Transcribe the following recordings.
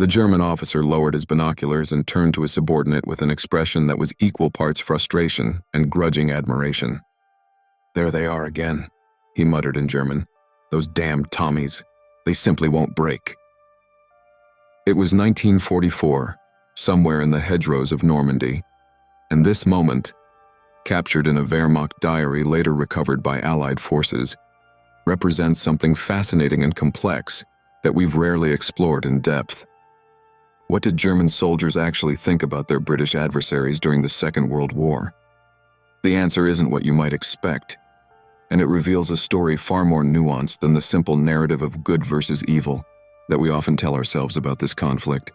The German officer lowered his binoculars and turned to his subordinate with an expression that was equal parts frustration and grudging admiration. "There they are again," he muttered in German. "Those damned Tommies. They simply won't break." It was 1944, somewhere in the hedgerows of Normandy, and this moment, captured in a Wehrmacht diary later recovered by Allied forces, represents something fascinating and complex that we've rarely explored in depth. What did German soldiers actually think about their British adversaries during the Second World War? The answer isn't what you might expect, and it reveals a story far more nuanced than the simple narrative of good versus evil that we often tell ourselves about this conflict.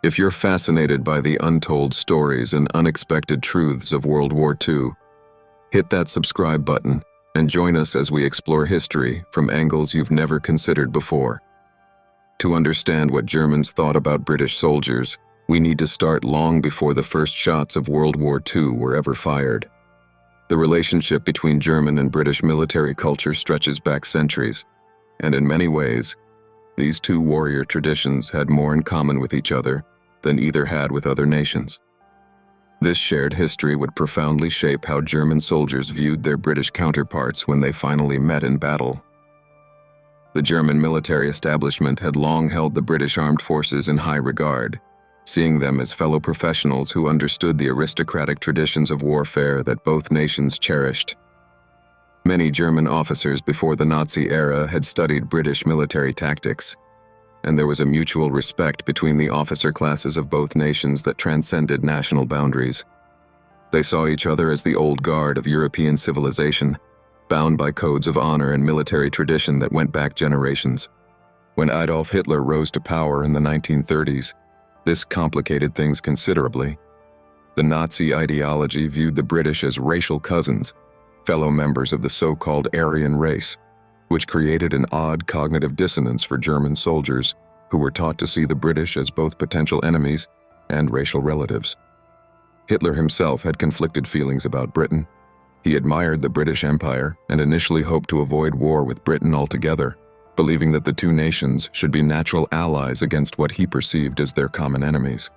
If you're fascinated by the untold stories and unexpected truths of World War II, hit that subscribe button and join us as we explore history from angles you've never considered before. To understand what Germans thought about British soldiers, we need to start long before the first shots of World War II were ever fired. The relationship between German and British military culture stretches back centuries, and in many ways, these two warrior traditions had more in common with each other than either had with other nations. This shared history would profoundly shape how German soldiers viewed their British counterparts when they finally met in battle. The German military establishment had long held the British armed forces in high regard, seeing them as fellow professionals who understood the aristocratic traditions of warfare that both nations cherished. Many German officers before the Nazi era had studied British military tactics, and there was a mutual respect between the officer classes of both nations that transcended national boundaries. They saw each other as the old guard of European civilization, bound by codes of honor and military tradition that went back generations. When Adolf Hitler rose to power in the 1930s, this complicated things considerably. The Nazi ideology viewed the British as racial cousins, fellow members of the so-called Aryan race, which created an odd cognitive dissonance for German soldiers who were taught to see the British as both potential enemies and racial relatives. Hitler himself had conflicted feelings about Britain. He admired the British Empire and initially hoped to avoid war with Britain altogether, believing that the two nations should be natural allies against what he perceived as their common enemies.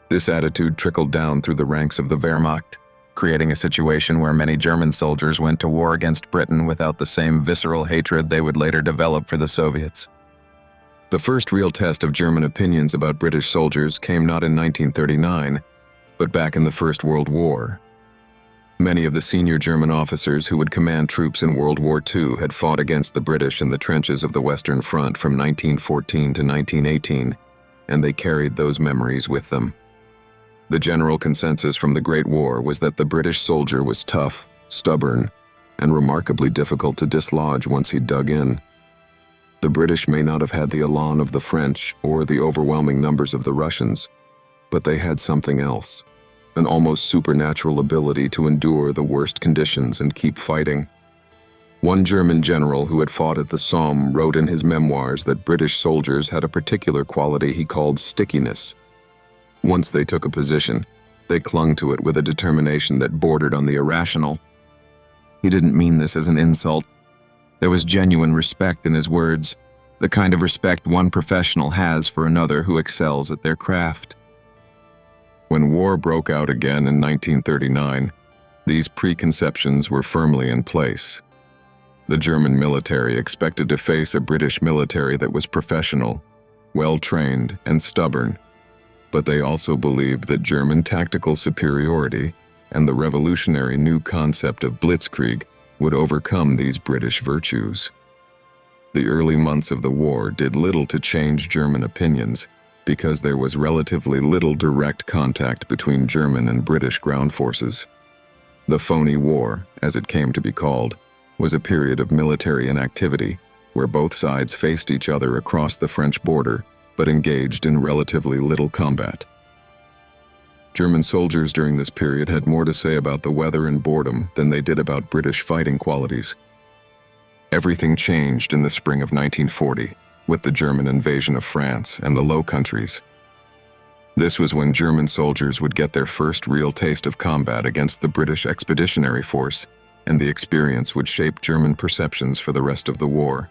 This attitude trickled down through the ranks of the Wehrmacht, creating a situation where many German soldiers went to war against Britain without the same visceral hatred they would later develop for the Soviets. The first real test of German opinions about British soldiers came not in 1939, but back in the First World War. Many of the senior German officers who would command troops in World War II had fought against the British in the trenches of the Western Front from 1914 to 1918, and they carried those memories with them. The general consensus from the Great War was that the British soldier was tough, stubborn, and remarkably difficult to dislodge once he dug in. The British may not have had the elan of the French or the overwhelming numbers of the Russians, but they had something else. An almost supernatural ability to endure the worst conditions and keep fighting. One German general who had fought at the Somme wrote in his memoirs that British soldiers had a particular quality he called stickiness. Once they took a position, they clung to it with a determination that bordered on the irrational. He didn't mean this as an insult. There was genuine respect in his words, the kind of respect one professional has for another who excels at their craft. When war broke out again in 1939, these preconceptions were firmly in place. The German military expected to face a British military that was professional, well-trained, and stubborn, but they also believed that German tactical superiority and the revolutionary new concept of blitzkrieg would overcome these British virtues. The early months of the war did little to change German opinions, because there was relatively little direct contact between German and British ground forces. The phony war, as it came to be called, was a period of military inactivity where both sides faced each other across the French border but engaged in relatively little combat. German soldiers during this period had more to say about the weather and boredom than they did about British fighting qualities. Everything changed in the spring of 1940. With the German invasion of France and the Low Countries. This was when German soldiers would get their first real taste of combat against the British Expeditionary Force, and the experience would shape German perceptions for the rest of the war.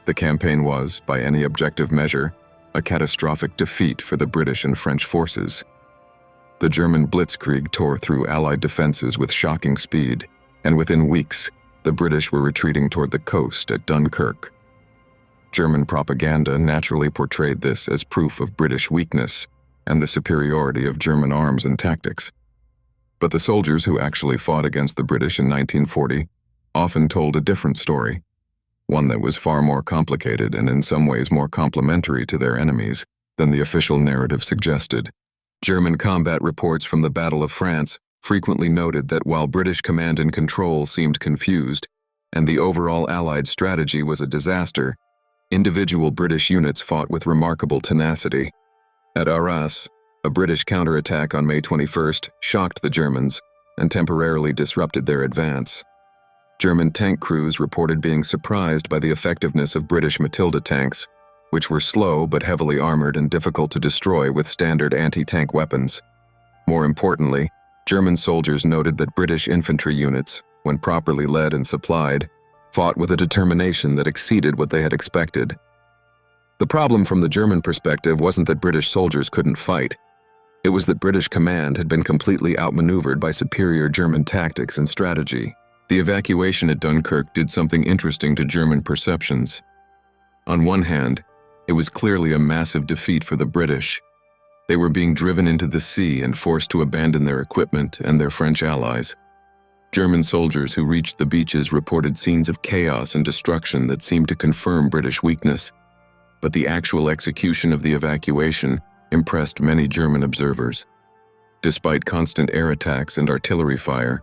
The campaign was, by any objective measure, a catastrophic defeat for the British and French forces. The German blitzkrieg tore through Allied defenses with shocking speed, and within weeks, the British were retreating toward the coast at Dunkirk. German propaganda naturally portrayed this as proof of British weakness and the superiority of German arms and tactics. But the soldiers who actually fought against the British in 1940 often told a different story, one that was far more complicated and in some ways more complementary to their enemies than the official narrative suggested. German combat reports from the Battle of France frequently noted that while British command and control seemed confused and the overall Allied strategy was a disaster, individual British units fought with remarkable tenacity. At Arras, a British counterattack on May 21st shocked the Germans and temporarily disrupted their advance. German tank crews reported being surprised by the effectiveness of British Matilda tanks, which were slow but heavily armored and difficult to destroy with standard anti-tank weapons. More importantly, German soldiers noted that British infantry units, when properly led and supplied, fought with a determination that exceeded what they had expected. The problem from the German perspective wasn't that British soldiers couldn't fight. It was that British command had been completely outmaneuvered by superior German tactics and strategy. The evacuation at Dunkirk did something interesting to German perceptions. On one hand, it was clearly a massive defeat for the British. They were being driven into the sea and forced to abandon their equipment and their French allies. German soldiers who reached the beaches reported scenes of chaos and destruction that seemed to confirm British weakness. But the actual execution of the evacuation impressed many German observers. Despite constant air attacks and artillery fire,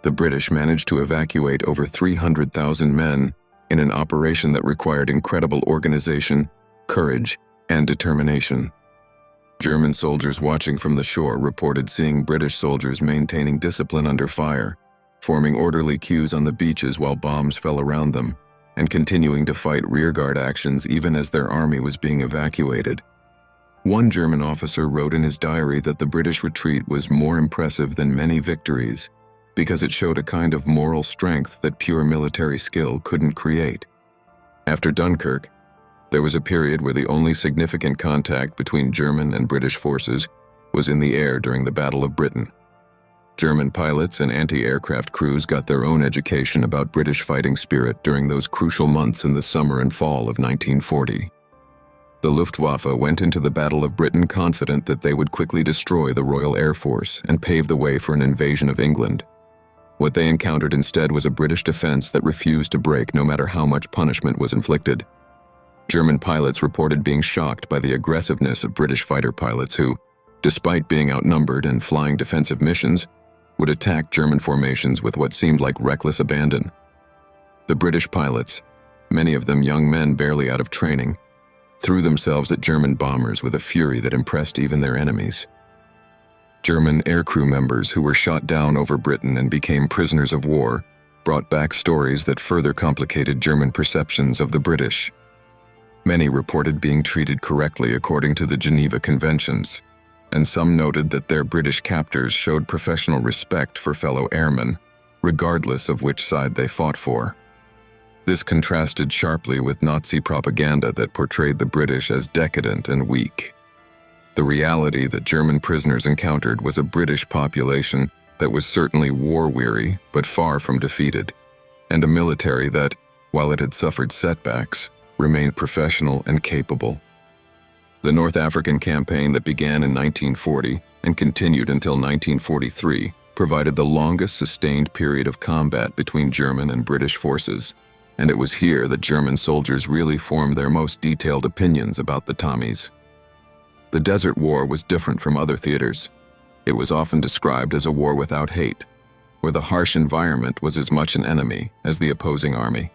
the British managed to evacuate over 300,000 men in an operation that required incredible organization, courage, and determination. German soldiers watching from the shore reported seeing British soldiers maintaining discipline under fire, forming orderly queues on the beaches while bombs fell around them, and continuing to fight rearguard actions even as their army was being evacuated. One German officer wrote in his diary that the British retreat was more impressive than many victories because it showed a kind of moral strength that pure military skill couldn't create. After Dunkirk, there was a period where the only significant contact between German and British forces was in the air during the Battle of Britain. German pilots and anti-aircraft crews got their own education about British fighting spirit during those crucial months in the summer and fall of 1940. The Luftwaffe went into the Battle of Britain confident that they would quickly destroy the Royal Air Force and pave the way for an invasion of England. What they encountered instead was a British defense that refused to break no matter how much punishment was inflicted. German pilots reported being shocked by the aggressiveness of British fighter pilots who, despite being outnumbered and flying defensive missions, would attack German formations with what seemed like reckless abandon. The British pilots, many of them young men barely out of training, threw themselves at German bombers with a fury that impressed even their enemies. German aircrew members who were shot down over Britain and became prisoners of war brought back stories that further complicated German perceptions of the British. Many reported being treated correctly according to the Geneva Conventions, and some noted that their British captors showed professional respect for fellow airmen, regardless of which side they fought for. This contrasted sharply with Nazi propaganda that portrayed the British as decadent and weak. The reality that German prisoners encountered was a British population that was certainly war-weary but far from defeated, and a military that, while it had suffered setbacks, remained professional and capable. The North African campaign that began in 1940 and continued until 1943 provided the longest sustained period of combat between German and British forces, and it was here that German soldiers really formed their most detailed opinions about the Tommies. The Desert War was different from other theaters. It was often described as a war without hate, where the harsh environment was as much an enemy as the opposing army.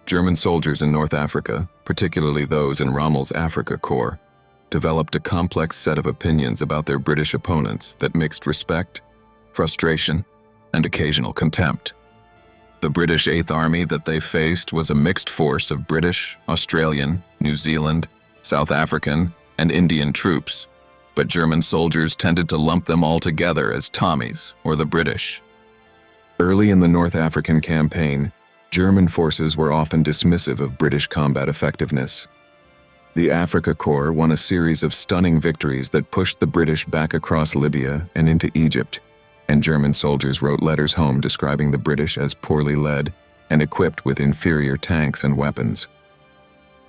German soldiers in North Africa, particularly those in Rommel's Africa Corps, developed a complex set of opinions about their British opponents that mixed respect, frustration, and occasional contempt. The British Eighth Army that they faced was a mixed force of British, Australian, New Zealand, South African, and Indian troops, but German soldiers tended to lump them all together as Tommies or the British. Early in the North African campaign, German forces were often dismissive of British combat effectiveness. The Africa Corps won a series of stunning victories that pushed the British back across Libya and into Egypt, and German soldiers wrote letters home describing the British as poorly led and equipped with inferior tanks and weapons.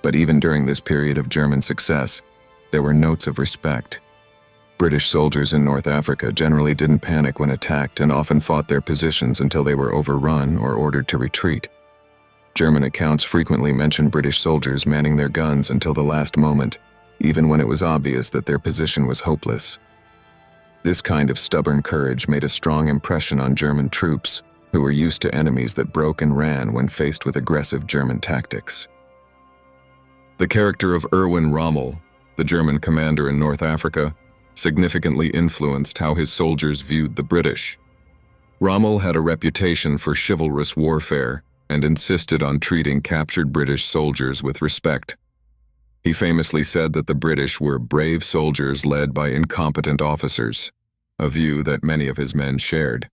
But even during this period of German success, there were notes of respect. British soldiers in North Africa generally didn't panic when attacked and often fought their positions until they were overrun or ordered to retreat. German accounts frequently mention British soldiers manning their guns until the last moment, even when it was obvious that their position was hopeless. This kind of stubborn courage made a strong impression on German troops, who were used to enemies that broke and ran when faced with aggressive German tactics. The character of Erwin Rommel, the German commander in North Africa, significantly influenced how his soldiers viewed the British. Rommel had a reputation for chivalrous warfare and insisted on treating captured British soldiers with respect. He famously said that the British were brave soldiers led by incompetent officers, a view that many of his men shared.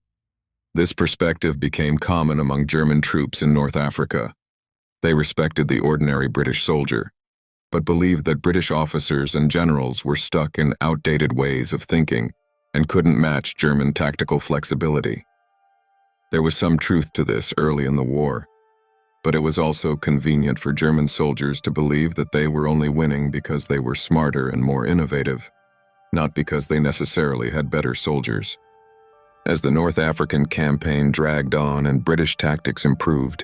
This perspective became common among German troops in North Africa. They respected the ordinary British soldier, but believed that British officers and generals were stuck in outdated ways of thinking and couldn't match German tactical flexibility. There was some truth to this early in the war, but it was also convenient for German soldiers to believe that they were only winning because they were smarter and more innovative, not because they necessarily had better soldiers. As the North African campaign dragged on and British tactics improved,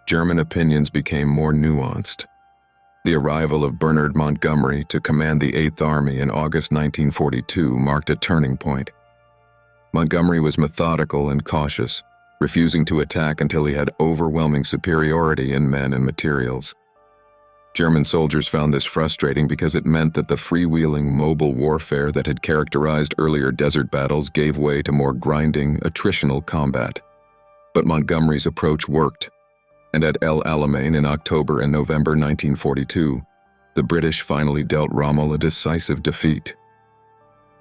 German opinions became more nuanced. The arrival of Bernard Montgomery to command the 8th Army in August 1942 marked a turning point. Montgomery was methodical and cautious, refusing to attack until he had overwhelming superiority in men and materials. German soldiers found this frustrating because it meant that the freewheeling, mobile warfare that had characterized earlier desert battles gave way to more grinding, attritional combat. But Montgomery's approach worked, and at El Alamein in October and November 1942, the British finally dealt Rommel a decisive defeat.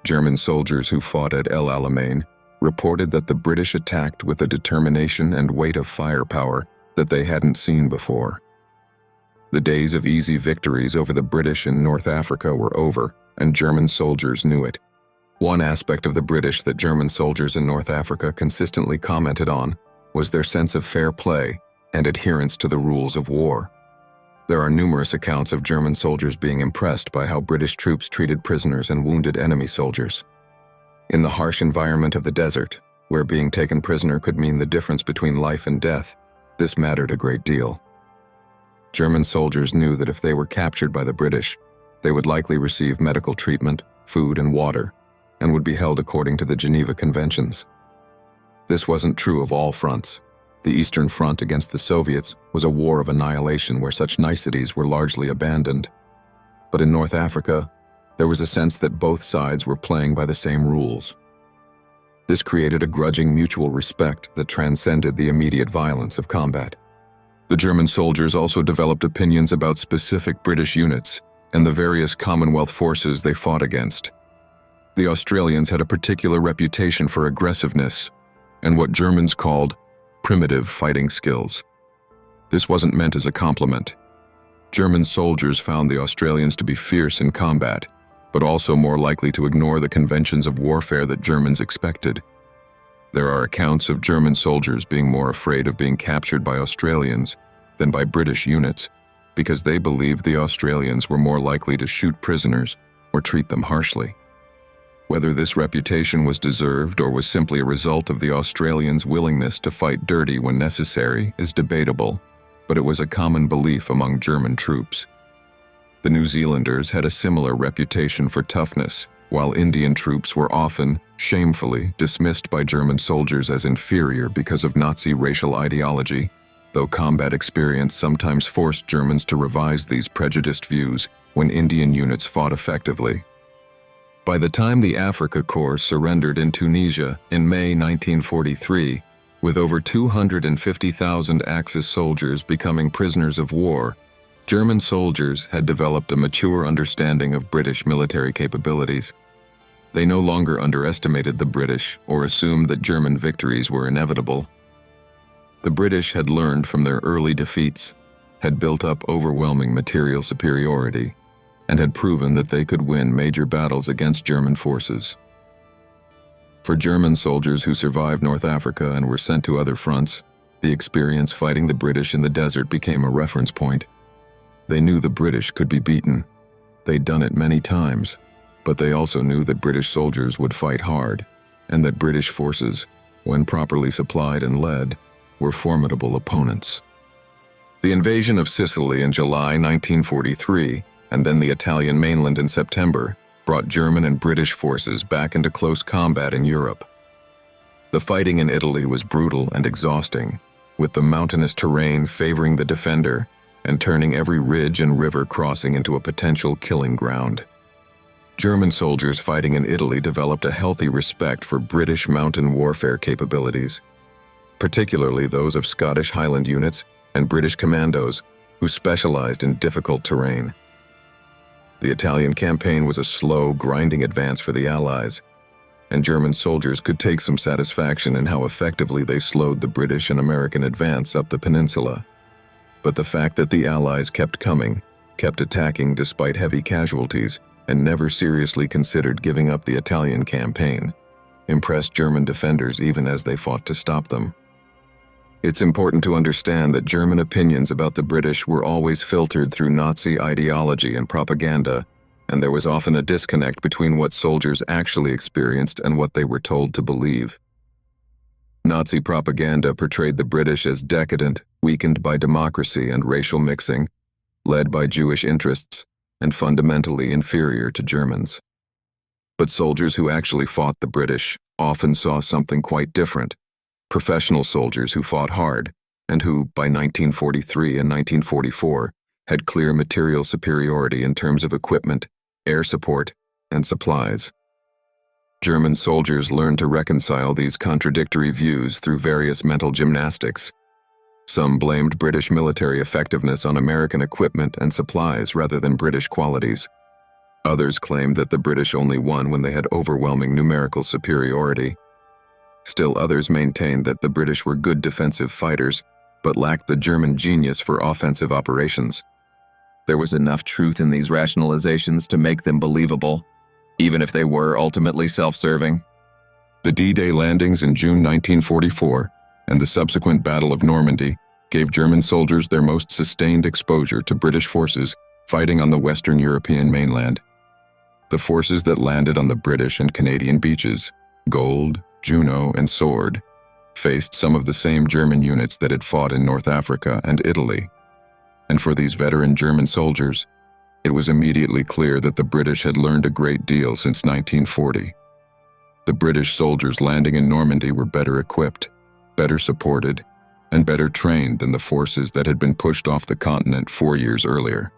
German soldiers who fought at El Alamein reported that the British attacked with a determination and weight of firepower that they hadn't seen before. The days of easy victories over the British in North Africa were over, and German soldiers knew it. One aspect of the British that German soldiers in North Africa consistently commented on was their sense of fair play and adherence to the rules of war. There are numerous accounts of German soldiers being impressed by how British troops treated prisoners and wounded enemy soldiers. In the harsh environment of the desert, where being taken prisoner could mean the difference between life and death, this mattered a great deal. German soldiers knew that if they were captured by the British, they would likely receive medical treatment, food, and water, and would be held according to the Geneva Conventions. This wasn't true of all fronts. The Eastern Front against the Soviets was a war of annihilation where such niceties were largely abandoned. But in North Africa, there was a sense that both sides were playing by the same rules. This created a grudging mutual respect that transcended the immediate violence of combat. The German soldiers also developed opinions about specific British units and the various Commonwealth forces they fought against. The Australians had a particular reputation for aggressiveness and what Germans called primitive fighting skills. This wasn't meant as a compliment. German soldiers found the Australians to be fierce in combat, but also more likely to ignore the conventions of warfare that Germans expected. There are accounts of German soldiers being more afraid of being captured by Australians than by British units because they believed the Australians were more likely to shoot prisoners or treat them harshly. Whether this reputation was deserved or was simply a result of the Australians' willingness to fight dirty when necessary is debatable, but it was a common belief among German troops. The New Zealanders had a similar reputation for toughness, while Indian troops were often, shamefully, dismissed by German soldiers as inferior because of Nazi racial ideology, though combat experience sometimes forced Germans to revise these prejudiced views when Indian units fought effectively. By the time the Africa Corps surrendered in Tunisia in May 1943, with over 250,000 Axis soldiers becoming prisoners of war, German soldiers had developed a mature understanding of British military capabilities. They no longer underestimated the British or assumed that German victories were inevitable. The British had learned from their early defeats, had built up overwhelming material superiority, and had proven that they could win major battles against German forces. For German soldiers who survived North Africa and were sent to other fronts, the experience fighting the British in the desert became a reference point. They knew the British could be beaten. They'd done it many times, but they also knew that British soldiers would fight hard, and that British forces, when properly supplied and led, were formidable opponents. The invasion of Sicily in July 1943, and then the Italian mainland in September, brought German and British forces back into close combat in Europe. The fighting in Italy was brutal and exhausting, with the mountainous terrain favoring the defender and turning every ridge and river crossing into a potential killing ground. German soldiers fighting in Italy developed a healthy respect for British mountain warfare capabilities, particularly those of Scottish Highland units and British commandos who specialized in difficult terrain. The Italian campaign was a slow, grinding advance for the Allies, and German soldiers could take some satisfaction in how effectively they slowed the British and American advance up the peninsula. But the fact that the Allies kept coming, kept attacking despite heavy casualties, and never seriously considered giving up the Italian campaign, impressed German defenders even as they fought to stop them. It's important to understand that German opinions about the British were always filtered through Nazi ideology and propaganda, and there was often a disconnect between what soldiers actually experienced and what they were told to believe. Nazi propaganda portrayed the British as decadent, weakened by democracy and racial mixing, led by Jewish interests, and fundamentally inferior to Germans. But soldiers who actually fought the British often saw something quite different. Professional soldiers who fought hard, and who, by 1943 and 1944, had clear material superiority in terms of equipment, air support, and supplies. German soldiers learned to reconcile these contradictory views through various mental gymnastics. Some blamed British military effectiveness on American equipment and supplies rather than British qualities. Others claimed that the British only won when they had overwhelming numerical superiority. Still others maintained that the British were good defensive fighters, but lacked the German genius for offensive operations. There was enough truth in these rationalizations to make them believable, even if they were ultimately self-serving. The D-Day landings in June 1944 and the subsequent Battle of Normandy gave German soldiers their most sustained exposure to British forces fighting on the Western European mainland. The forces that landed on the British and Canadian beaches, Gold, Juno, and Sword, faced some of the same German units that had fought in North Africa and Italy. And for these veteran German soldiers, it was immediately clear that the British had learned a great deal since 1940. The British soldiers landing in Normandy were better equipped, better supported, and better trained than the forces that had been pushed off the continent 4 years earlier.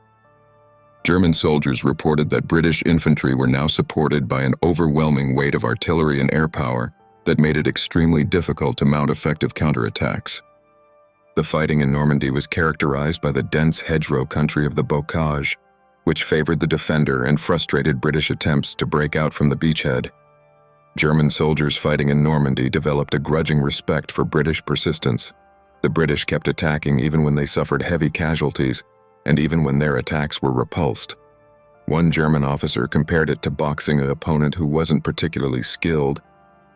German soldiers reported that British infantry were now supported by an overwhelming weight of artillery and air power that made it extremely difficult to mount effective counterattacks. The fighting in Normandy was characterized by the dense hedgerow country of the bocage, which favored the defender and frustrated British attempts to break out from the beachhead. German soldiers fighting in Normandy developed a grudging respect for British persistence. The British kept attacking even when they suffered heavy casualties, and even when their attacks were repulsed. One German officer compared it to boxing an opponent who wasn't particularly skilled,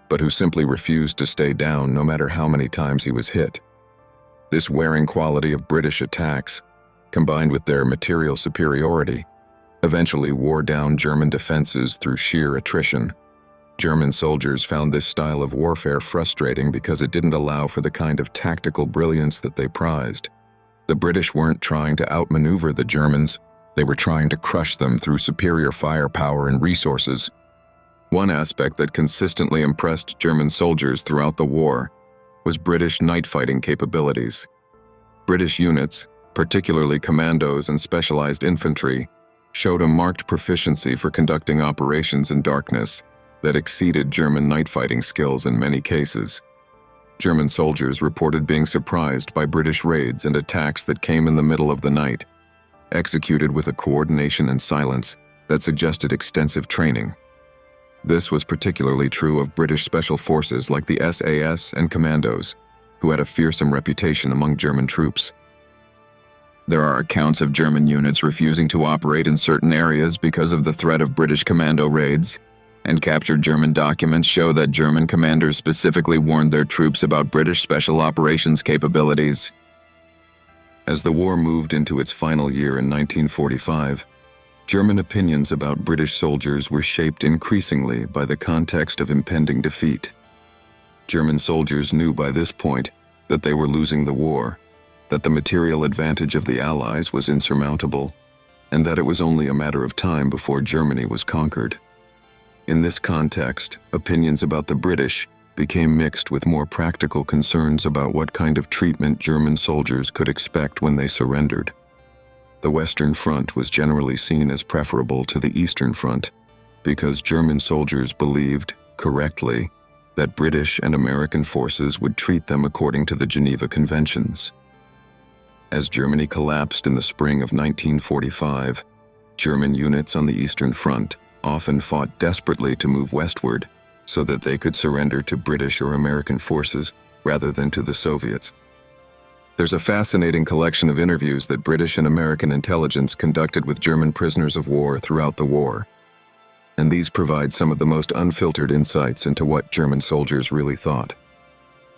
but who simply refused to stay down no matter how many times he was hit. This wearing quality of British attacks, combined with their material superiority, eventually wore down German defenses through sheer attrition. German soldiers found this style of warfare frustrating because it didn't allow for the kind of tactical brilliance that they prized. The British weren't trying to outmaneuver the Germans, they were trying to crush them through superior firepower and resources. One aspect that consistently impressed German soldiers throughout the war was British night fighting capabilities. British units, particularly commandos and specialized infantry, showed a marked proficiency for conducting operations in darkness that exceeded German night fighting skills in many cases. German soldiers reported being surprised by British raids and attacks that came in the middle of the night, executed with a coordination and silence that suggested extensive training. This was particularly true of British special forces like the SAS and commandos, who had a fearsome reputation among German troops. There are accounts of German units refusing to operate in certain areas because of the threat of British commando raids, and captured German documents show that German commanders specifically warned their troops about British special operations capabilities. As the war moved into its final year in 1945, German opinions about British soldiers were shaped increasingly by the context of impending defeat. German soldiers knew by this point that they were losing the war, that the material advantage of the Allies was insurmountable, and that it was only a matter of time before Germany was conquered. In this context, opinions about the British became mixed with more practical concerns about what kind of treatment German soldiers could expect when they surrendered. The Western Front was generally seen as preferable to the Eastern Front because German soldiers believed, correctly, that British and American forces would treat them according to the Geneva Conventions. As Germany collapsed in the spring of 1945, German units on the Eastern Front often fought desperately to move westward so that they could surrender to British or American forces rather than to the Soviets. There's a fascinating collection of interviews that British and American intelligence conducted with German prisoners of war throughout the war, and these provide some of the most unfiltered insights into what German soldiers really thought.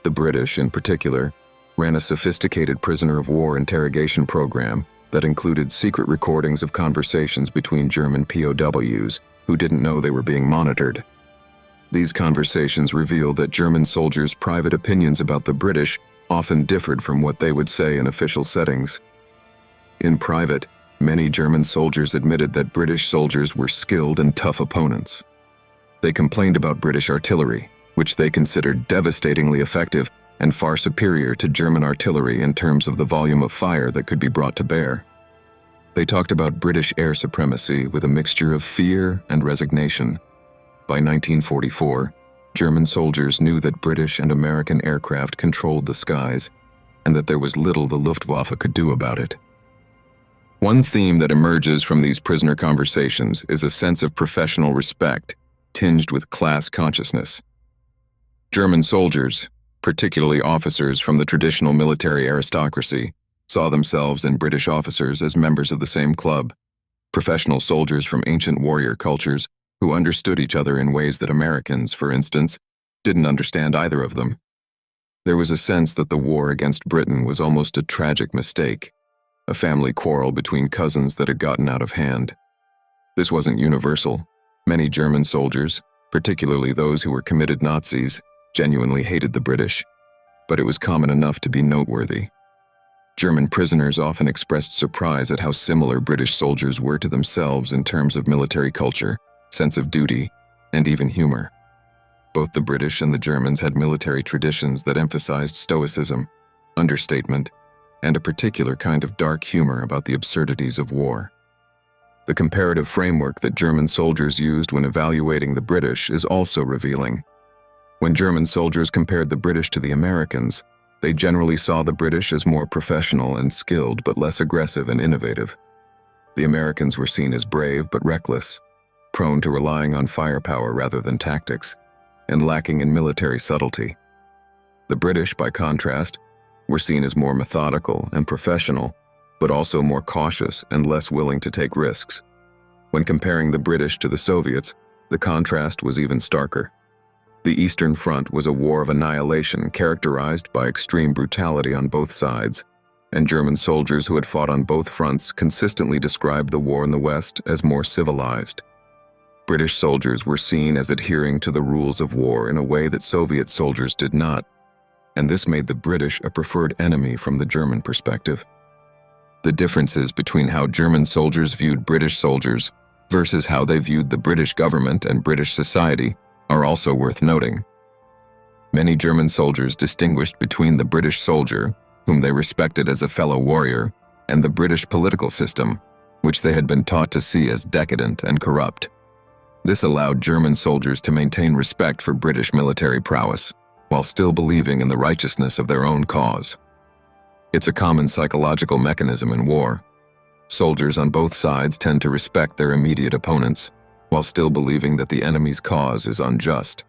The British, in particular, ran a sophisticated prisoner of war interrogation program that included secret recordings of conversations between German POWs who didn't know they were being monitored. These conversations revealed that German soldiers' private opinions about the British often differed from what they would say in official settings. In private, many German soldiers admitted that British soldiers were skilled and tough opponents. They complained about British artillery, which they considered devastatingly effective and far superior to German artillery in terms of the volume of fire that could be brought to bear. They talked about British air supremacy with a mixture of fear and resignation. By 1944, German soldiers knew that British and American aircraft controlled the skies, and that there was little the Luftwaffe could do about it. One theme that emerges from these prisoner conversations is a sense of professional respect, tinged with class consciousness. German soldiers, particularly officers from the traditional military aristocracy, saw themselves and British officers as members of the same club, professional soldiers from ancient warrior cultures who understood each other in ways that Americans, for instance, didn't understand either of them. There was a sense that the war against Britain was almost a tragic mistake, a family quarrel between cousins that had gotten out of hand. This wasn't universal. Many German soldiers, particularly those who were committed Nazis, genuinely hated the British, but it was common enough to be noteworthy. German prisoners often expressed surprise at how similar British soldiers were to themselves in terms of military culture, sense of duty, and even humor. Both the British and the Germans had military traditions that emphasized stoicism, understatement, and a particular kind of dark humor about the absurdities of war. The comparative framework that German soldiers used when evaluating the British is also revealing. When German soldiers compared the British to the Americans, they generally saw the British as more professional and skilled but less aggressive and innovative. The Americans were seen as brave but reckless, prone to relying on firepower rather than tactics, and lacking in military subtlety. The British, by contrast, were seen as more methodical and professional, but also more cautious and less willing to take risks. When comparing the British to the Soviets, the contrast was even starker. The Eastern Front was a war of annihilation characterized by extreme brutality on both sides, and German soldiers who had fought on both fronts consistently described the war in the West as more civilized. British soldiers were seen as adhering to the rules of war in a way that Soviet soldiers did not, and this made the British a preferred enemy from the German perspective. The differences between how German soldiers viewed British soldiers versus how they viewed the British government and British society are also worth noting. Many German soldiers distinguished between the British soldier, whom they respected as a fellow warrior, and the British political system, which they had been taught to see as decadent and corrupt. This allowed German soldiers to maintain respect for British military prowess, while still believing in the righteousness of their own cause. It's a common psychological mechanism in war. Soldiers on both sides tend to respect their immediate opponents, while still believing that the enemy's cause is unjust.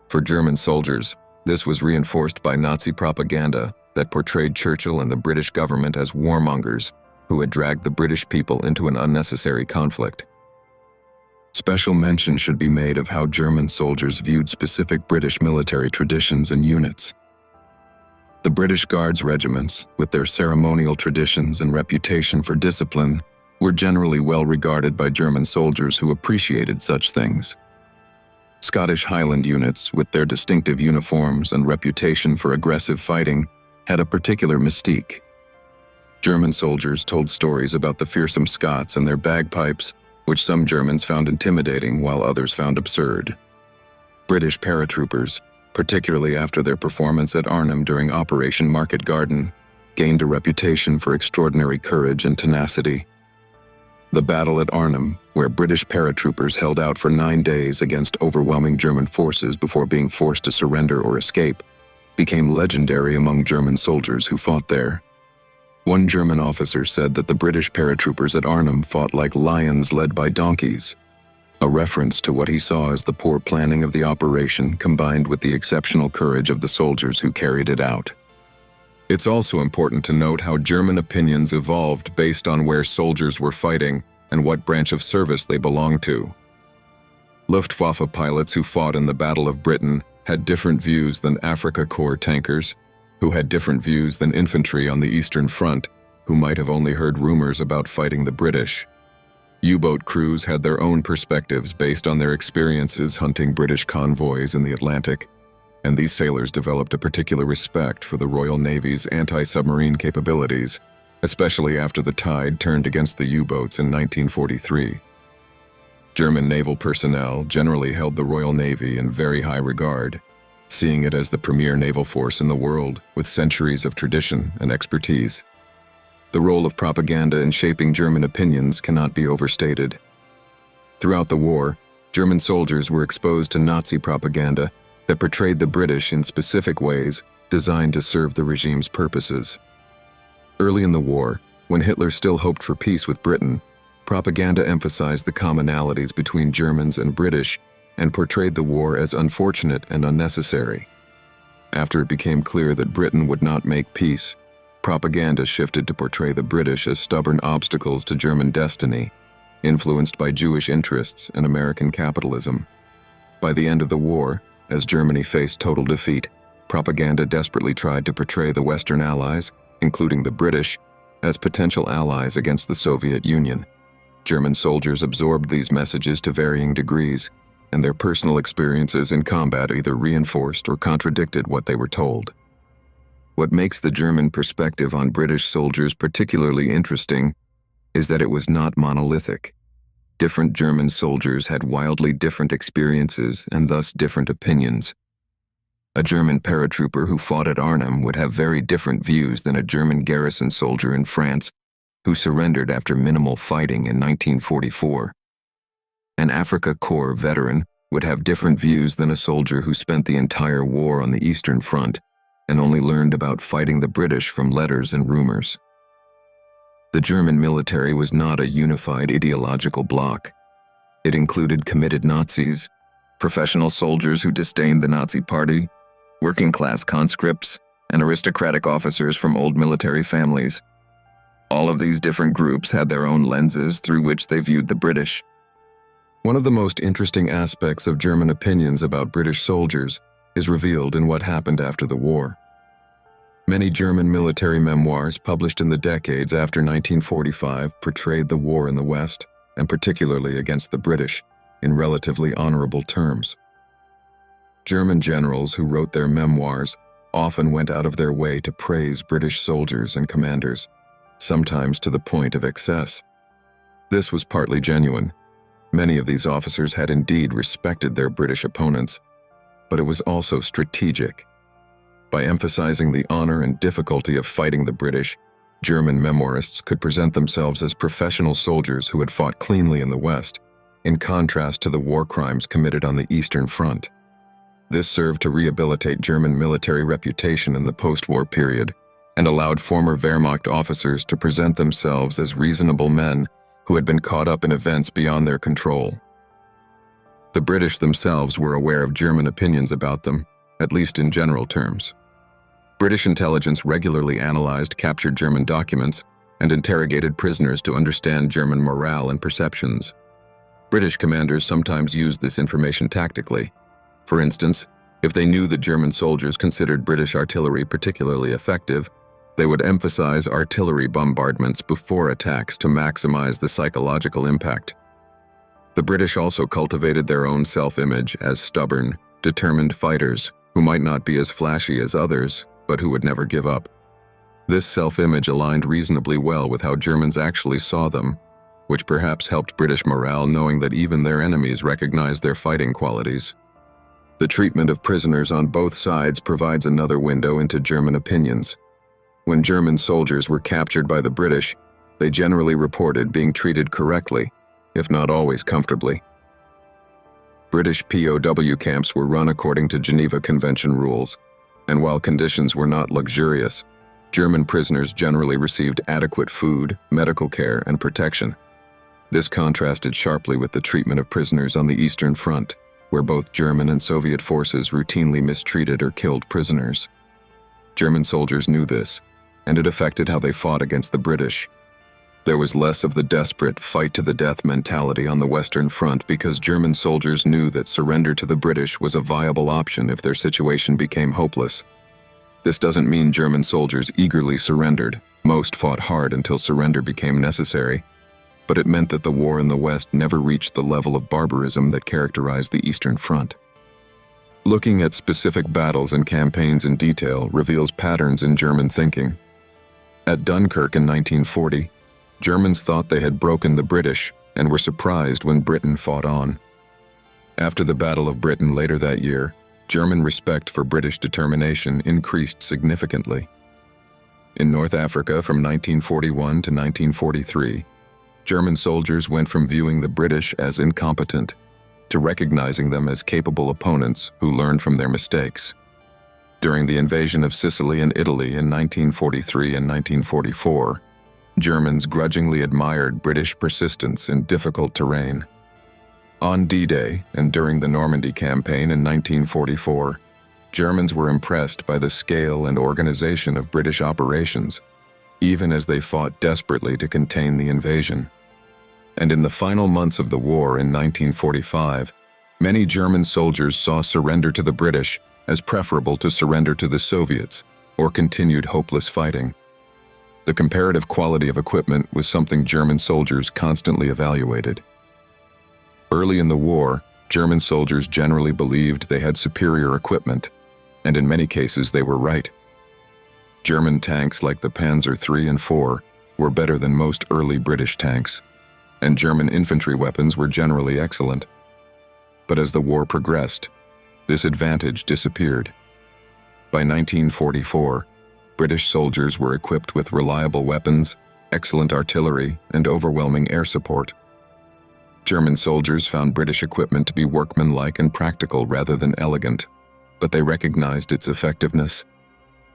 For German soldiers, this was reinforced by Nazi propaganda that portrayed Churchill and the British government as warmongers who had dragged the British people into an unnecessary conflict. Special mention should be made of how German soldiers viewed specific British military traditions and units. The British Guards regiments, with their ceremonial traditions and reputation for discipline, were generally well regarded by German soldiers who appreciated such things. Scottish Highland units, with their distinctive uniforms and reputation for aggressive fighting, had a particular mystique. German soldiers told stories about the fearsome Scots and their bagpipes, which some Germans found intimidating while others found absurd. British paratroopers, particularly after their performance at Arnhem during Operation Market Garden, gained a reputation for extraordinary courage and tenacity. The battle at Arnhem, where British paratroopers held out for 9 days against overwhelming German forces before being forced to surrender or escape, became legendary among German soldiers who fought there. One German officer said that the British paratroopers at Arnhem fought like lions led by donkeys, a reference to what he saw as the poor planning of the operation combined with the exceptional courage of the soldiers who carried it out. It's also important to note how German opinions evolved based on where soldiers were fighting and what branch of service they belonged to. Luftwaffe pilots who fought in the Battle of Britain had different views than Afrika Korps tankers, who had different views than infantry on the Eastern Front, who might have only heard rumors about fighting the British. U-boat crews had their own perspectives based on their experiences hunting British convoys in the Atlantic, and these sailors developed a particular respect for the Royal Navy's anti-submarine capabilities, especially after the tide turned against the U-boats in 1943. German naval personnel generally held the Royal Navy in very high regard, seeing it as the premier naval force in the world with centuries of tradition and expertise. The role of propaganda in shaping German opinions cannot be overstated. Throughout the war, German soldiers were exposed to Nazi propaganda that portrayed the British in specific ways designed to serve the regime's purposes. Early in the war, when Hitler still hoped for peace with Britain, propaganda emphasized the commonalities between Germans and British and portrayed the war as unfortunate and unnecessary. After it became clear that Britain would not make peace, propaganda shifted to portray the British as stubborn obstacles to German destiny, influenced by Jewish interests and American capitalism. By the end of the war, as Germany faced total defeat, propaganda desperately tried to portray the Western Allies, including the British, as potential allies against the Soviet Union. German soldiers absorbed these messages to varying degrees, and their personal experiences in combat either reinforced or contradicted what they were told. What makes the German perspective on British soldiers particularly interesting is that it was not monolithic. Different German soldiers had wildly different experiences and thus different opinions. A German paratrooper who fought at Arnhem would have very different views than a German garrison soldier in France who surrendered after minimal fighting in 1944. An Afrika Korps veteran would have different views than a soldier who spent the entire war on the Eastern Front and only learned about fighting the British from letters and rumors. The German military was not a unified ideological bloc. It included committed Nazis, professional soldiers who disdained the Nazi Party, working-class conscripts, and aristocratic officers from old military families. All of these different groups had their own lenses through which they viewed the British. One of the most interesting aspects of German opinions about British soldiers is revealed in what happened after the war. Many German military memoirs published in the decades after 1945 portrayed the war in the West, and particularly against the British, in relatively honorable terms. German generals who wrote their memoirs often went out of their way to praise British soldiers and commanders, sometimes to the point of excess. This was partly genuine. Many of these officers had indeed respected their British opponents, but it was also strategic. By emphasizing the honor and difficulty of fighting the British, German memoirists could present themselves as professional soldiers who had fought cleanly in the West, in contrast to the war crimes committed on the Eastern Front. This served to rehabilitate German military reputation in the post-war period and allowed former Wehrmacht officers to present themselves as reasonable men who had been caught up in events beyond their control. The British themselves were aware of German opinions about them, at least in general terms. British intelligence regularly analyzed captured German documents and interrogated prisoners to understand German morale and perceptions. British commanders sometimes used this information tactically. For instance, if they knew that German soldiers considered British artillery particularly effective, they would emphasize artillery bombardments before attacks to maximize the psychological impact. The British also cultivated their own self-image as stubborn, determined fighters who might not be as flashy as others, but who would never give up. This self-image aligned reasonably well with how Germans actually saw them, which perhaps helped British morale knowing that even their enemies recognized their fighting qualities. The treatment of prisoners on both sides provides another window into German opinions. When German soldiers were captured by the British, they generally reported being treated correctly, if not always comfortably. British POW camps were run according to Geneva Convention rules, and while conditions were not luxurious, German prisoners generally received adequate food, medical care, and protection. This contrasted sharply with the treatment of prisoners on the Eastern Front, where both German and Soviet forces routinely mistreated or killed prisoners. German soldiers knew this, and it affected how they fought against the British. There was less of the desperate, fight-to-the-death mentality on the Western Front because German soldiers knew that surrender to the British was a viable option if their situation became hopeless. This doesn't mean German soldiers eagerly surrendered. Most fought hard until surrender became necessary. But it meant that the war in the West never reached the level of barbarism that characterized the Eastern Front. Looking at specific battles and campaigns in detail reveals patterns in German thinking. At Dunkirk in 1940, Germans thought they had broken the British and were surprised when Britain fought on. After the Battle of Britain later that year, German respect for British determination increased significantly. In North Africa from 1941 to 1943, German soldiers went from viewing the British as incompetent to recognizing them as capable opponents who learned from their mistakes. During the invasion of Sicily and Italy in 1943 and 1944, Germans grudgingly admired British persistence in difficult terrain. On D-Day and during the Normandy campaign in 1944, Germans were impressed by the scale and organization of British operations, even as they fought desperately to contain the invasion. And in the final months of the war in 1945, many German soldiers saw surrender to the British as preferable to surrender to the Soviets or continued hopeless fighting. The comparative quality of equipment was something German soldiers constantly evaluated. Early in the war, German soldiers generally believed they had superior equipment, and in many cases they were right. German tanks like the Panzer III and IV were better than most early British tanks, and German infantry weapons were generally excellent. But as the war progressed, this advantage disappeared. By 1944, British soldiers were equipped with reliable weapons, excellent artillery, and overwhelming air support. German soldiers found British equipment to be workmanlike and practical rather than elegant, but they recognized its effectiveness.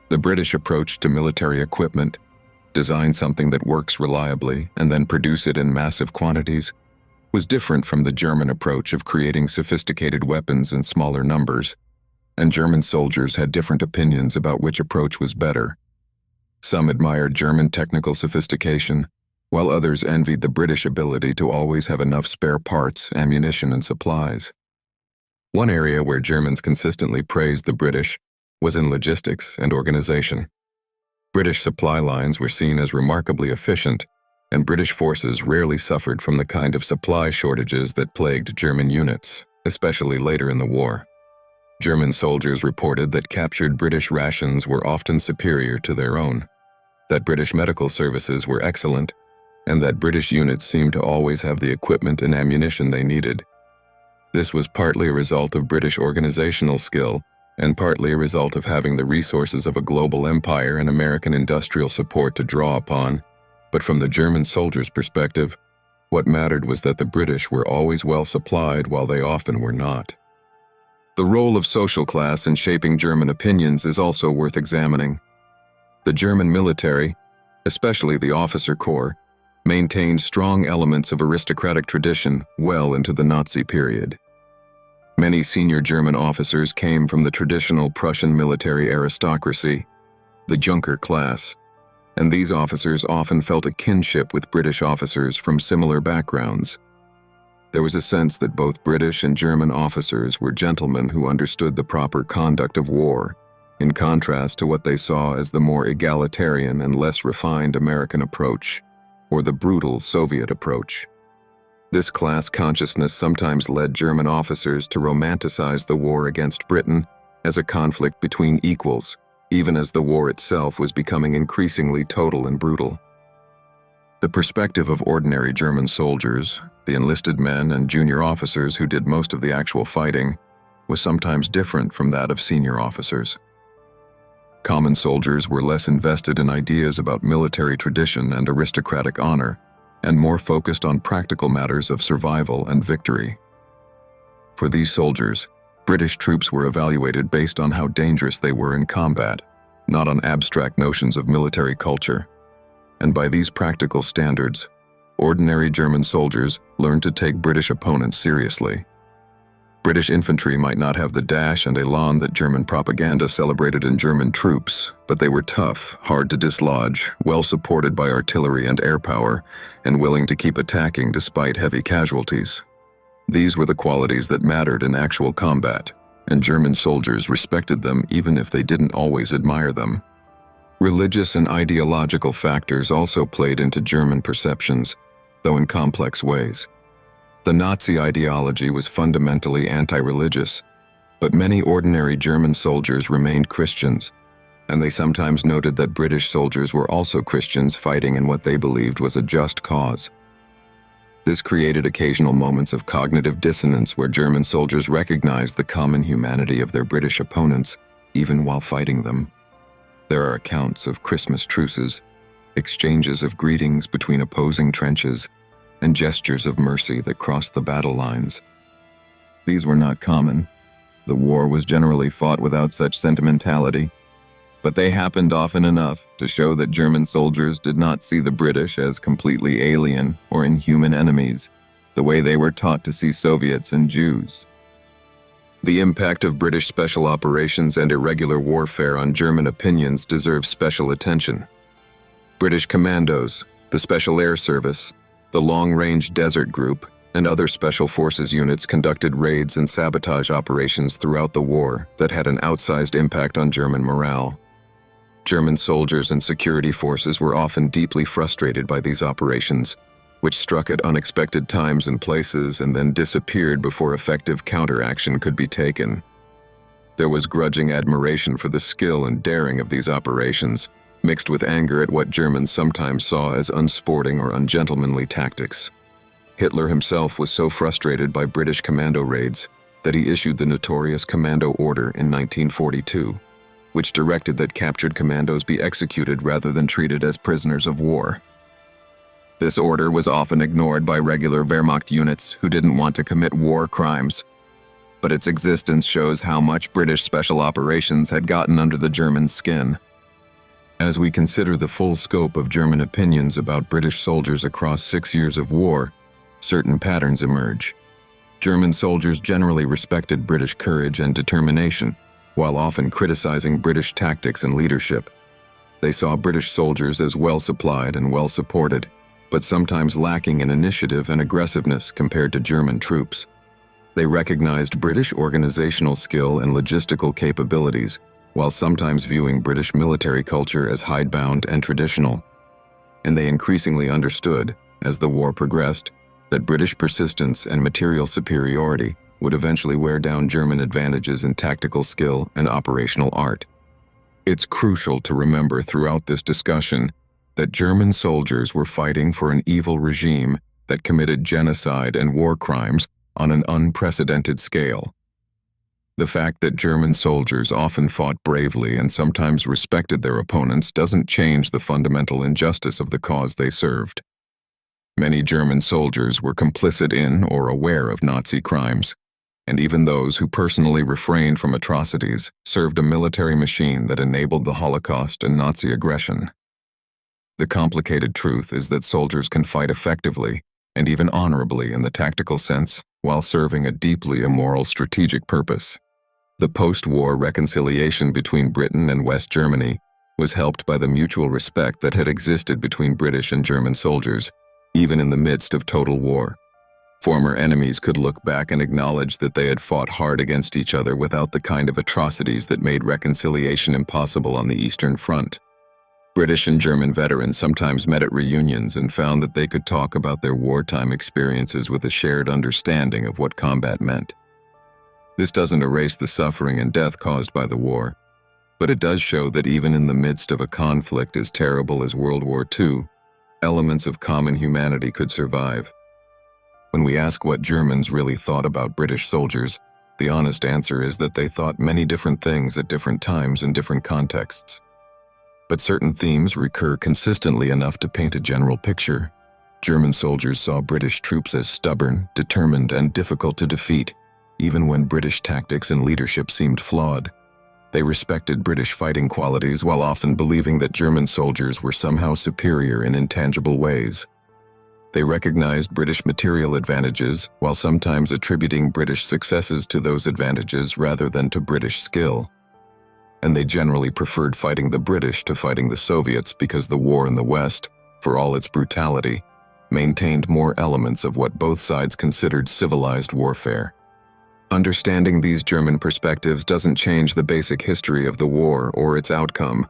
The British approach to military equipment, design something that works reliably and then produce it in massive quantities, was different from the German approach of creating sophisticated weapons in smaller numbers, and German soldiers had different opinions about which approach was better. Some admired German technical sophistication, while others envied the British ability to always have enough spare parts, ammunition, and supplies. One area where Germans consistently praised the British was in logistics and organization. British supply lines were seen as remarkably efficient, and British forces rarely suffered from the kind of supply shortages that plagued German units, especially later in the war. German soldiers reported that captured British rations were often superior to their own, that British medical services were excellent, and that British units seemed to always have the equipment and ammunition they needed. This was partly a result of British organizational skill, and partly a result of having the resources of a global empire and American industrial support to draw upon. But from the German soldiers' perspective, what mattered was that the British were always well supplied while they often were not. The role of social class in shaping German opinions is also worth examining. The German military, especially the officer corps, maintained strong elements of aristocratic tradition well into the Nazi period. Many senior German officers came from the traditional Prussian military aristocracy, the Junker class, and these officers often felt a kinship with British officers from similar backgrounds. There was a sense that both British and German officers were gentlemen who understood the proper conduct of war, in contrast to what they saw as the more egalitarian and less refined American approach, or the brutal Soviet approach. This class consciousness sometimes led German officers to romanticize the war against Britain as a conflict between equals, even as the war itself was becoming increasingly total and brutal. The perspective of ordinary German soldiers, the enlisted men and junior officers who did most of the actual fighting, was sometimes different from that of senior officers. Common soldiers were less invested in ideas about military tradition and aristocratic honor, and more focused on practical matters of survival and victory. For these soldiers, British troops were evaluated based on how dangerous they were in combat, not on abstract notions of military culture. And by these practical standards, ordinary German soldiers learned to take British opponents seriously. British infantry might not have the dash and elan that German propaganda celebrated in German troops, but they were tough, hard to dislodge, well supported by artillery and air power, and willing to keep attacking despite heavy casualties. These were the qualities that mattered in actual combat, and German soldiers respected them even if they didn't always admire them. Religious and ideological factors also played into German perceptions, though in complex ways. The Nazi ideology was fundamentally anti-religious, but many ordinary German soldiers remained Christians, and they sometimes noted that British soldiers were also Christians fighting in what they believed was a just cause. This created occasional moments of cognitive dissonance where German soldiers recognized the common humanity of their British opponents, even while fighting them. There are accounts of Christmas truces, exchanges of greetings between opposing trenches, and gestures of mercy that crossed the battle lines. These were not common. The war was generally fought without such sentimentality, but they happened often enough to show that German soldiers did not see the British as completely alien or inhuman enemies, the way they were taught to see Soviets and Jews. The impact of British special operations and irregular warfare on German opinions deserves special attention. British commandos, the Special Air Service, the Long-Range Desert Group, and other special forces units conducted raids and sabotage operations throughout the war that had an outsized impact on German morale. German soldiers and security forces were often deeply frustrated by these operations, which struck at unexpected times and places and then disappeared before effective counteraction could be taken. There was grudging admiration for the skill and daring of these operations, mixed with anger at what Germans sometimes saw as unsporting or ungentlemanly tactics. Hitler himself was so frustrated by British commando raids that he issued the notorious Commando Order in 1942, which directed that captured commandos be executed rather than treated as prisoners of war. This order was often ignored by regular Wehrmacht units who didn't want to commit war crimes, but its existence shows how much British special operations had gotten under the German skin. As we consider the full scope of German opinions about British soldiers across 6 years of war, certain patterns emerge. German soldiers generally respected British courage and determination, while often criticizing British tactics and leadership. They saw British soldiers as well-supplied and well-supported, but sometimes lacking in initiative and aggressiveness compared to German troops. They recognized British organizational skill and logistical capabilities, while sometimes viewing British military culture as hidebound and traditional. And they increasingly understood, as the war progressed, that British persistence and material superiority would eventually wear down German advantages in tactical skill and operational art. It's crucial to remember throughout this discussion that German soldiers were fighting for an evil regime that committed genocide and war crimes on an unprecedented scale. The fact that German soldiers often fought bravely and sometimes respected their opponents doesn't change the fundamental injustice of the cause they served. Many German soldiers were complicit in or aware of Nazi crimes, and even those who personally refrained from atrocities served a military machine that enabled the Holocaust and Nazi aggression. The complicated truth is that soldiers can fight effectively and even honorably in the tactical sense while serving a deeply immoral strategic purpose. The post-war reconciliation between Britain and West Germany was helped by the mutual respect that had existed between British and German soldiers, even in the midst of total war. Former enemies could look back and acknowledge that they had fought hard against each other without the kind of atrocities that made reconciliation impossible on the Eastern Front. British and German veterans sometimes met at reunions and found that they could talk about their wartime experiences with a shared understanding of what combat meant. This doesn't erase the suffering and death caused by the war, but it does show that even in the midst of a conflict as terrible as World War II, elements of common humanity could survive. When we ask what Germans really thought about British soldiers, the honest answer is that they thought many different things at different times in different contexts. But certain themes recur consistently enough to paint a general picture. German soldiers saw British troops as stubborn, determined, and difficult to defeat, even when British tactics and leadership seemed flawed. They respected British fighting qualities while often believing that German soldiers were somehow superior in intangible ways. They recognized British material advantages while sometimes attributing British successes to those advantages rather than to British skill. And they generally preferred fighting the British to fighting the Soviets because the war in the West, for all its brutality, maintained more elements of what both sides considered civilized warfare. Understanding these German perspectives doesn't change the basic history of the war or its outcome,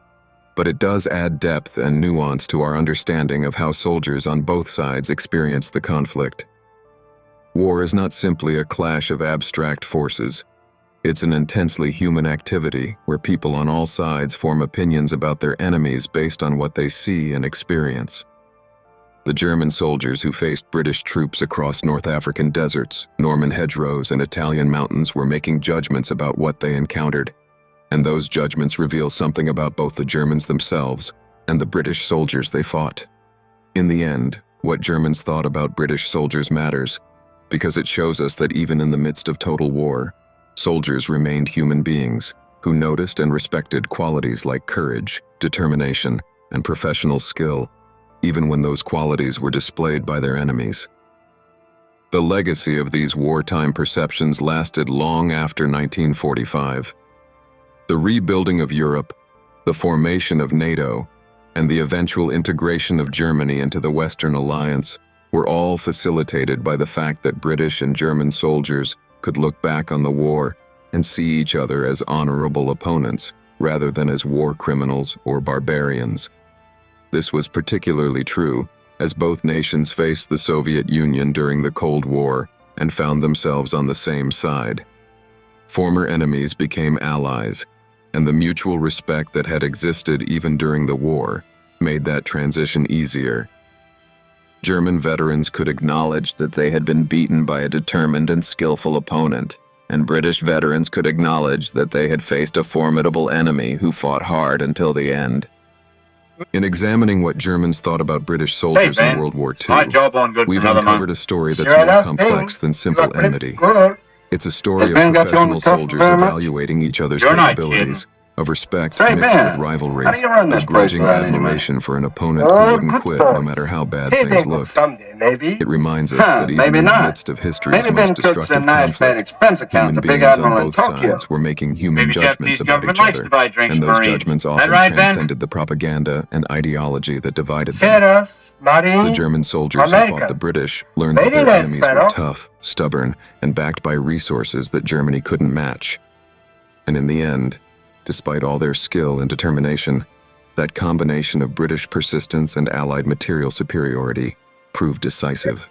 but it does add depth and nuance to our understanding of how soldiers on both sides experienced the conflict. War is not simply a clash of abstract forces. It's an intensely human activity where people on all sides form opinions about their enemies based on what they see and experience. The German soldiers who faced British troops across North African deserts, Norman hedgerows, and Italian mountains were making judgments about what they encountered, and those judgments reveal something about both the Germans themselves and the British soldiers they fought. In the end, what Germans thought about British soldiers matters, because it shows us that even in the midst of total war, soldiers remained human beings who noticed and respected qualities like courage, determination, and professional skill, even when those qualities were displayed by their enemies. The legacy of these wartime perceptions lasted long after 1945. The rebuilding of Europe, the formation of NATO, and the eventual integration of Germany into the Western Alliance were all facilitated by the fact that British and German soldiers could look back on the war and see each other as honorable opponents rather than as war criminals or barbarians. This was particularly true as both nations faced the Soviet Union during the Cold War and found themselves on the same side. Former enemies became allies, and the mutual respect that had existed even during the war made that transition easier. German veterans could acknowledge that they had been beaten by a determined and skillful opponent, and British veterans could acknowledge that they had faced a formidable enemy who fought hard until the end. In examining what Germans thought about British soldiers in World War II, we've uncovered a story that's more complex than simple enmity. It's a story of professional soldiers evaluating each other's capabilities, of respect mixed with rivalry, of grudging admiration for an opponent who wouldn't quit no matter how bad things looked. It reminds us that even in the midst of history's most destructive conflict, human beings on both sides were making human judgments about each other, and those judgments often transcended the propaganda and ideology that divided them. The German soldiers who fought the British learned that their enemies were tough, stubborn, and backed by resources that Germany couldn't match. And in the end, despite all their skill and determination, that combination of British persistence and Allied material superiority proved decisive.